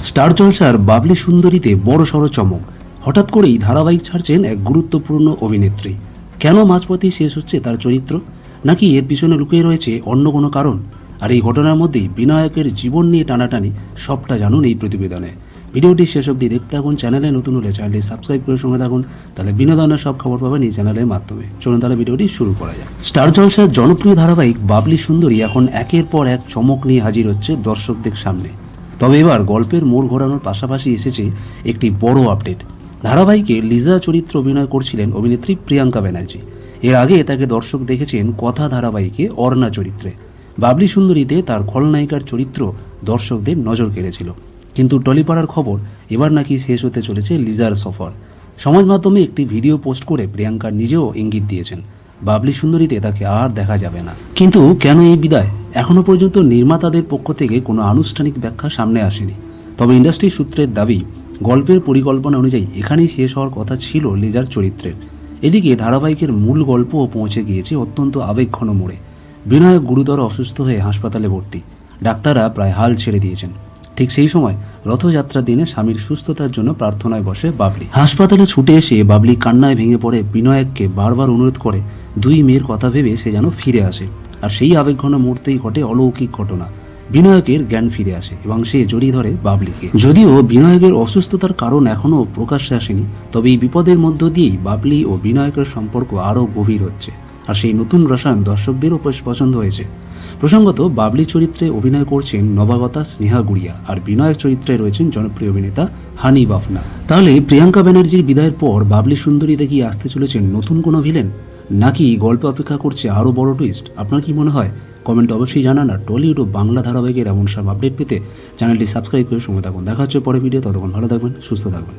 Star জলসার বাবলি সুন্দরীতে বড়সড় চমক। হঠাৎ করেই ধারাবাহিক ছাড়ছেন এক গুরুত্বপূর্ণ অভিনেত্রী। কেন মাঝপথেই শেষ হচ্ছে তার চরিত্র, নাকি এর পিছনে লুকিয়ে রয়েছে অন্য কোনো কারণ? আর এই ঘটনার মধ্যেই বিনায়কের জীবন নিয়ে টানাটানি, সবটা জানুন এই প্রতিবেদনে। ভিডিওটি শেষ অবধি দেখতে থাকুন। চ্যানেলে নতুন হলে চ্যানেলটি সাবস্ক্রাইব করে সঙ্গে থাকুন, তাহলে বিনোদনের সব খবর পাবেন এই চ্যানেলের মাধ্যমে। চলুন তাহলে ভিডিওটি শুরু করা যায়। স্টার জলসার জনপ্রিয় ধারাবাহিক বাবলি সুন্দরী এখন একের পর এক চমক নিয়ে হাজির হচ্ছে দর্শকদের সামনে। তবে এবার গল্পের মোড় ঘোরানোর পাশাপাশি এসেছে একটি বড় আপডেট। ধারাবাহিকে লিজা চরিত্র অভিনয় করছিলেন অভিনেত্রী প্রিয়াঙ্কা ব্যানার্জি। এর আগে তাকে দর্শক দেখেছেন কথা ধারাবাহিকে অর্ণা চরিত্রে। বাবলি সুন্দরীতে তার খলনায়িকার চরিত্র দর্শকদের নজর কেড়েছিল। কিন্তু টলিপাড়ার খবর, এবার নাকি শেষ হতে চলেছে লিজার সফর। সমাজ মাধ্যমে একটি ভিডিও পোস্ট করে প্রিয়াঙ্কা নিজেও ইঙ্গিত দিয়েছেন বাবলি সুন্দরীতে তাকে আর দেখা যাবে না। কিন্তু কেন এই বিদায়? এখনও পর্যন্ত নির্মাতাদের পক্ষ থেকে কোনো আনুষ্ঠানিক ব্যাখ্যা সামনে আসেনি। তবে ইন্ডাস্ট্রি সূত্রের দাবি, গল্পের পরিকল্পনা অনুযায়ী এখানেই শেষ হওয়ার কথা ছিল লিজার চরিত্রের। এদিকে ধারাবাহিকের মূল গল্পও পৌঁছে গিয়েছে অত্যন্ত আবেগঘন মোড়ে। বিনায়ক গুরুতর অসুস্থ হয়ে হাসপাতালে ভর্তি। ডাক্তাররা প্রায় হাল ছেড়ে দিয়েছেন। ঠিক সেই সময় রথযাত্রার দিনে স্বামীর সুস্থতার জন্য প্রার্থনায় বসে বাবলি। হাসপাতালে ছুটে এসে বাবলি কান্নায় ভেঙে পড়ে বিনায়ককে বারবার অনুরোধ করে দুই মেয়ের কথা ভেবে সে যেন ফিরে আসে। আর সেই আবেগঘন মুহূর্তেই ঘটে অলৌকিক ঘটনা। বিনায়কের জ্ঞান ফিরে আসে এবং সে জড়িয়ে ধরে বাবলিকে। যদিও বিনায়কের অসুস্থতার কারণ এখনও প্রকাশ্যে আসেনি, তবে এই বিপদের মধ্য দিয়েই বাবলি ও বিনায়কের সম্পর্ক আরও গভীর হচ্ছে। আর সেই নতুন রসায়ন দর্শকদেরও বেশ পছন্দ হয়েছে। প্রসঙ্গত, বাবলি চরিত্রে অভিনয় করছেন নবাগতা স্নেহা গুড়িয়া, আর বিনায়ক চরিত্রে রয়েছেন জনপ্রিয় অভিনেতা হানি বাফনা। তাহলে প্রিয়াঙ্কা ব্যানার্জির বিদায়ের পর বাবলি সুন্দরীতে কি আসতে চলেছেন নতুন কোনো ভিলেন, নাকি গল্প অপেক্ষা করছে আরও বড় টুইস্ট? আপনার কি মনে হয়? কমেন্ট অবশ্যই জানান। আর টলিউড ও বাংলা ধারাবাহিকের এমন সব আপডেট পেতে চ্যানেলটি সাবস্ক্রাইব করে সঙ্গে থাকুন। দেখা হচ্ছে পরের ভিডিও। ততক্ষণ ভালো থাকবেন, সুস্থ থাকবেন।